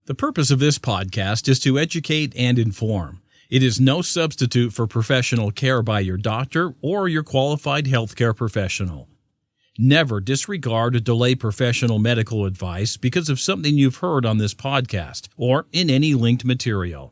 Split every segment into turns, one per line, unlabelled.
The purpose of this podcast is to educate and inform. It is no substitute for professional care by your doctor or your qualified healthcare professional. Never disregard or delay professional medical advice because of something you've heard on this podcast or in any linked material.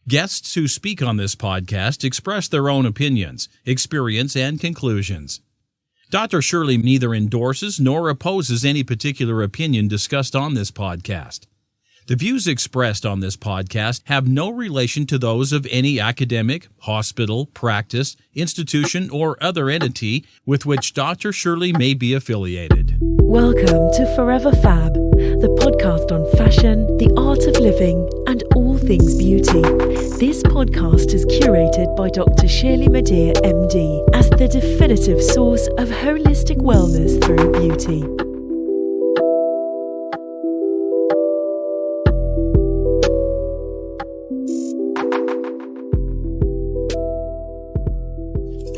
Guests who speak on this podcast express their own opinions, experience, and conclusions. Dr. Shirley neither endorses nor opposes any particular opinion discussed on this podcast. The views expressed on this podcast have no relation to those of any academic, hospital, practice, institution, or other entity with which Dr. Shirley may be affiliated.
Welcome to Forever Fab, the podcast on fashion, the art of living, and all things beauty. This podcast is curated by Dr. Shirley Madhere, MD, as the definitive source of holistic wellness through beauty.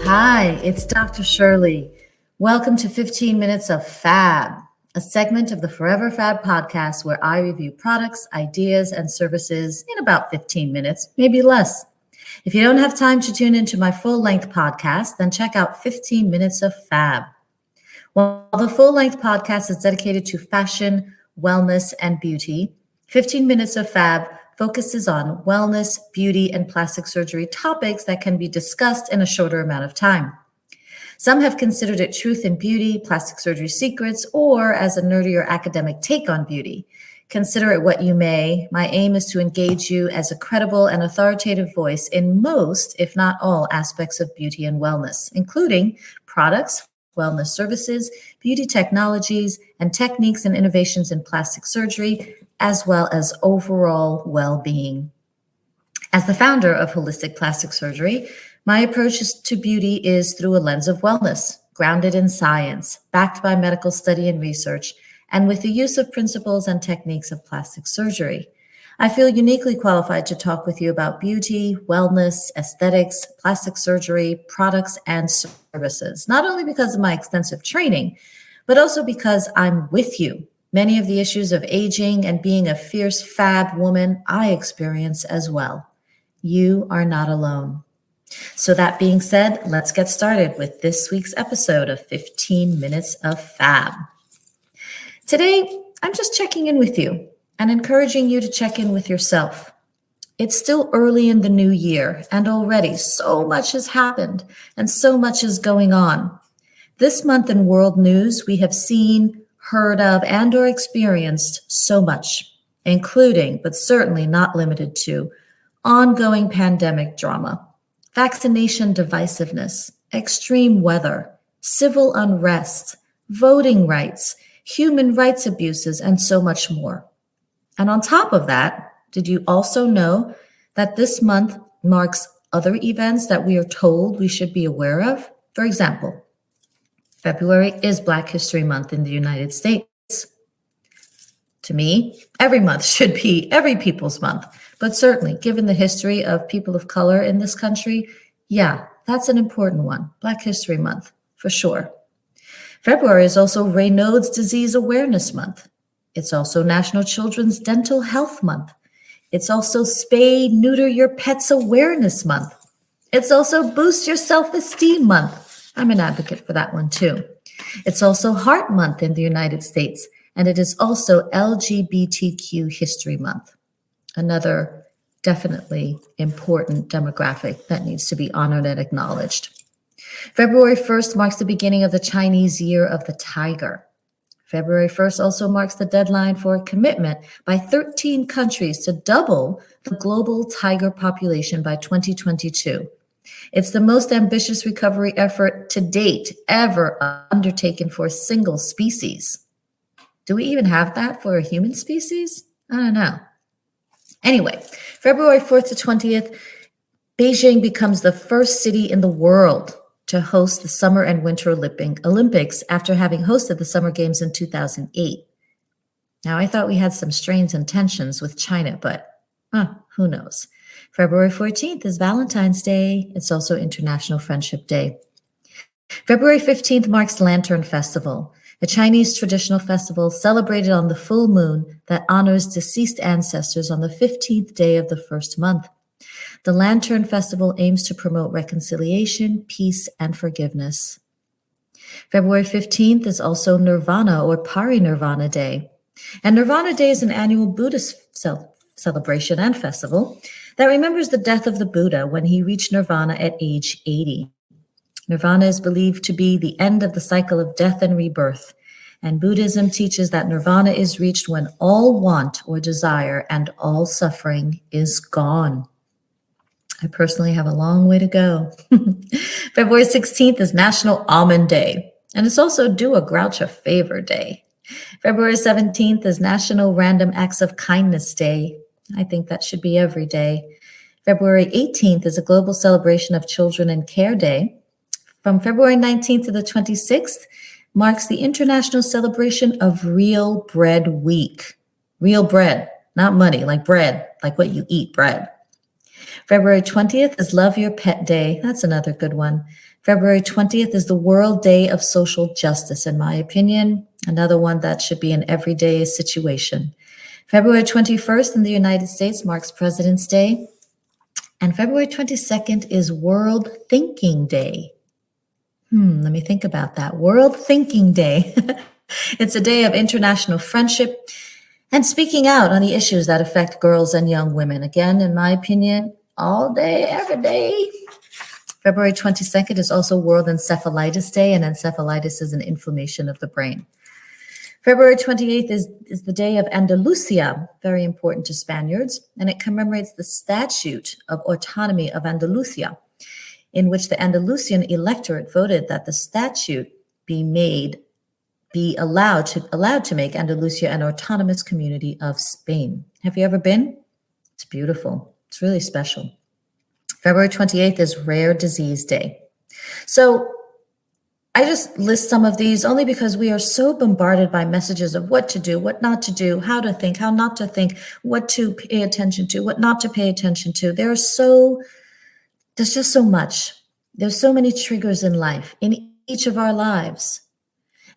Hi, it's Dr. Shirley. Welcome to 15 Minutes of FAB, a segment of the Forever Fab podcast where I review products, ideas, and services in about 15 minutes, maybe less. If you don't have time to tune into my full-length podcast, then check out 15 Minutes of FAB. While the full-length podcast is dedicated to fashion, wellness, and beauty, 15 Minutes of FAB focuses on wellness, beauty, and plastic surgery topics that can be discussed in a shorter amount of time. Some have considered it truth in beauty, plastic surgery secrets, or as a nerdier academic take on beauty. Consider it what you may. My aim is to engage you as a credible and authoritative voice in most, if not all, aspects of beauty and wellness, including products, wellness services, beauty technologies, and techniques and innovations in plastic surgery, as well as overall well-being. As the founder of Holistic Plastic Surgery, my approach to beauty is through a lens of wellness, grounded in science, backed by medical study and research, and with the use of principles and techniques of plastic surgery. I feel uniquely qualified to talk with you about beauty, wellness, aesthetics, plastic surgery, products, and services, not only because of my extensive training, but also because I'm with you. Many of the issues of aging and being a fierce fab woman I experience as well. You are not alone. So that being said, let's get started with this week's episode of 15 Minutes of Fab. Today, I'm just checking in with you and encouraging you to check in with yourself. It's still early in the new year, and already so much has happened and so much is going on. This month in world news, we have seen, heard of, and or experienced so much, including, but certainly not limited to, ongoing pandemic drama, vaccination divisiveness, extreme weather, civil unrest, voting rights, human rights abuses, and so much more. And on top of that, did you also know that this month marks other events that we are told we should be aware of? For example, February is Black History Month in the United States. To me, every month should be every people's month, but certainly given the history of people of color in this country, yeah, that's an important one. Black History Month, for sure. February is also Raynaud's Disease Awareness Month. It's also National Children's Dental Health Month. It's also Spay Neuter Your Pets Awareness Month. It's also Boost Your Self-Esteem Month. I'm an advocate for that one too. It's also Heart Month in the United States, and it is also LGBTQ History Month. Another definitely important demographic that needs to be honored and acknowledged. February 1st marks the beginning of the Chinese Year of the Tiger. February 1st also marks the deadline for a commitment by 13 countries to double the global tiger population by 2022. It's the most ambitious recovery effort to date ever undertaken for a single species. Do we even have that for a human species? I don't know. Anyway, February 4th to 20th, Beijing becomes the first city in the world to host the Summer and Winter Olympics after having hosted the Summer Games in 2008. Now, I thought we had some strains and tensions with China, but who knows? February 14th is Valentine's Day. It's also International Friendship Day. February 15th marks Lantern Festival. a Chinese traditional festival celebrated on the full moon that honors deceased ancestors on the 15th day of the first month. The Lantern Festival aims to promote reconciliation, peace, and forgiveness. February 15th is also Nirvana or Parinirvana Day. And Nirvana Day is an annual Buddhist celebration and festival that remembers the death of the Buddha when he reached nirvana at age 80. Nirvana is believed to be the end of the cycle of death and rebirth, and Buddhism teaches that nirvana is reached when all want or desire and all suffering is gone. I personally have a long way to go. February 16th is National Almond Day, and it's also Do a Grouch a Favor Day. February 17th is National Random Acts of Kindness Day. I think that should be every day. February 18th is a global celebration of Children in Care Day. From February 19th to the 26th marks the International Celebration of Real Bread Week. Real bread, not money, like bread, like what you eat, bread. February 20th is Love Your Pet Day. That's another good one. February 20th is the World Day of Social Justice, in my opinion. Another one that should be an everyday situation. February 21st in the United States marks President's Day. And February 22nd is World Thinking Day. Let me think about that. World Thinking Day. It's a day of international friendship and speaking out on the issues that affect girls and young women. Again, in my opinion, all day, every day. February 22nd is also World Encephalitis Day, and encephalitis is an inflammation of the brain. February 28th is the day of Andalucia, very important to Spaniards, and it commemorates the Statute of Autonomy of Andalucia, in which the Andalusian electorate voted that the statute be allowed to make Andalucia an autonomous community of Spain. Have you ever been? It's beautiful. It's really special. February 28th is Rare Disease Day. So I just list some of these only because we are so bombarded by messages of what to do, what not to do, how to think, how not to think, what to pay attention to, what not to pay attention to. There's just so much. There's so many triggers in life, in each of our lives.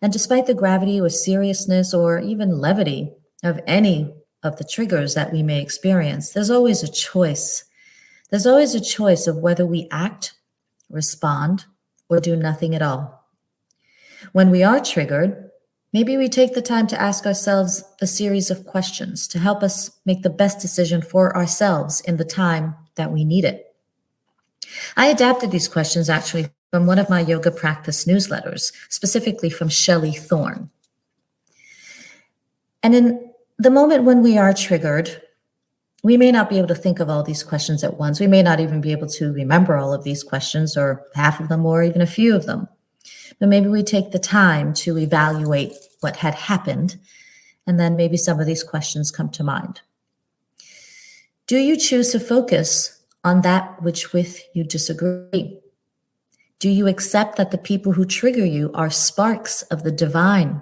And despite the gravity or seriousness or even levity of any of the triggers that we may experience, there's always a choice. There's always a choice of whether we act, respond, or do nothing at all. When we are triggered, maybe we take the time to ask ourselves a series of questions to help us make the best decision for ourselves in the time that we need it. I adapted these questions actually from one of my yoga practice newsletters, specifically from Shelley Thorne. And in the moment when we are triggered, we may not be able to think of all these questions at once. We may not even be able to remember all of these questions or half of them or even a few of them. But maybe we take the time to evaluate what had happened, and then maybe some of these questions come to mind. Do you choose to focus on that which with you disagree? Do you accept that the people who trigger you are sparks of the divine,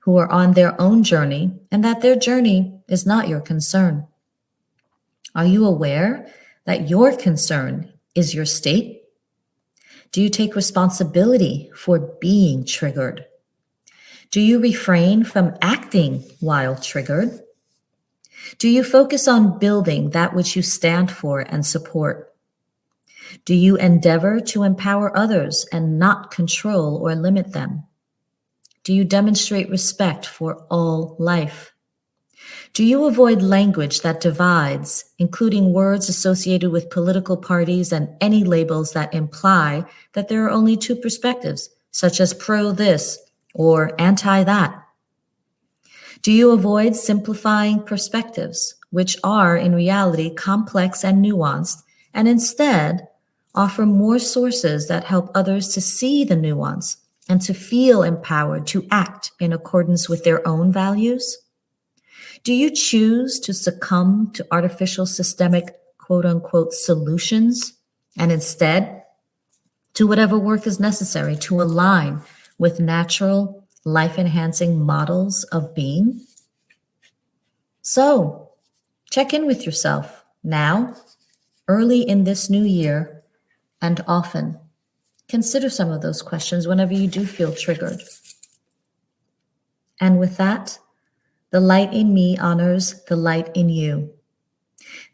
who are on their own journey, and that their journey is not your concern? Are you aware that your concern is your state? Do you take responsibility for being triggered? Do you refrain from acting while triggered? Do you focus on building that which you stand for and support? Do you endeavor to empower others and not control or limit them? Do you demonstrate respect for all life? Do you avoid language that divides, including words associated with political parties and any labels that imply that there are only two perspectives, such as pro this or anti that? Do you avoid simplifying perspectives, which are in reality complex and nuanced, and instead offer more sources that help others to see the nuance and to feel empowered to act in accordance with their own values? Do you choose to succumb to artificial systemic quote unquote solutions and instead do whatever work is necessary to align with natural, life-enhancing models of being? So, check in with yourself now, early in this new year, and often. Consider some of those questions whenever you do feel triggered. And with that, the light in me honors the light in you.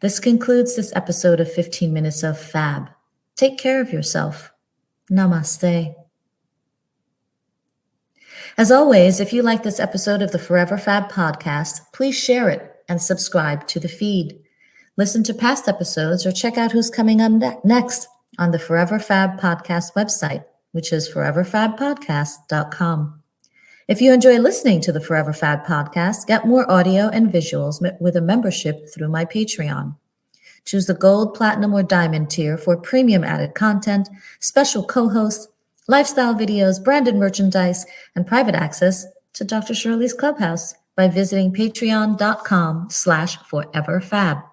This concludes this episode of 15 Minutes of Fab. Take care of yourself. Namaste. As always, if you like this episode of the Forever Fab podcast, please share it and subscribe to the feed. Listen to past episodes or check out who's coming on next on the Forever Fab podcast website, which is foreverfabpodcast.com. If you enjoy listening to the Forever Fab podcast, get more audio and visuals with a membership through my Patreon. Choose the gold, platinum, or diamond tier for premium added content, special co-hosts, lifestyle videos, branded merchandise, and private access to Dr. Shirley's Clubhouse by visiting patreon.com/foreverfab.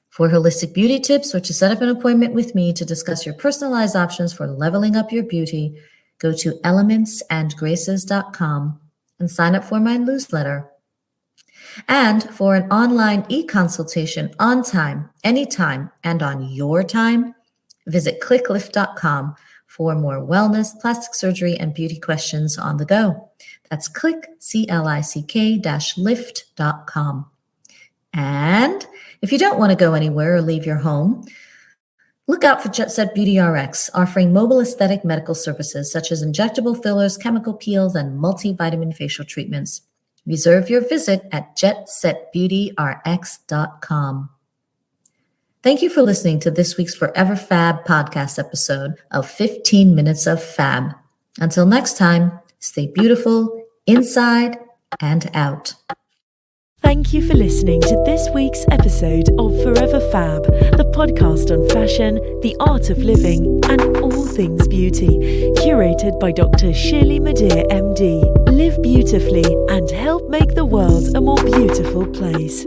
For holistic beauty tips or to set up an appointment with me to discuss your personalized options for leveling up your beauty, go to elementsandgraces.com and sign up for my newsletter. And for an online e-consultation on time, anytime, and on your time, visit clicklift.com for more wellness, plastic surgery, and beauty questions on the go. That's click-lift.com. And if you don't want to go anywhere or leave your home, look out for Jet Set Beauty RX, offering mobile aesthetic medical services such as injectable fillers, chemical peels, and multivitamin facial treatments. Reserve your visit at jetsetbeautyrx.com. Thank you for listening to this week's Forever Fab podcast episode of 15 Minutes of Fab. Until next time, stay beautiful inside and out.
Thank you for listening to this week's episode of Forever Fab, the podcast on fashion, the art of living, and all things beauty, curated by Dr. Shirley Madhere, MD. Live beautifully and help make the world a more beautiful place.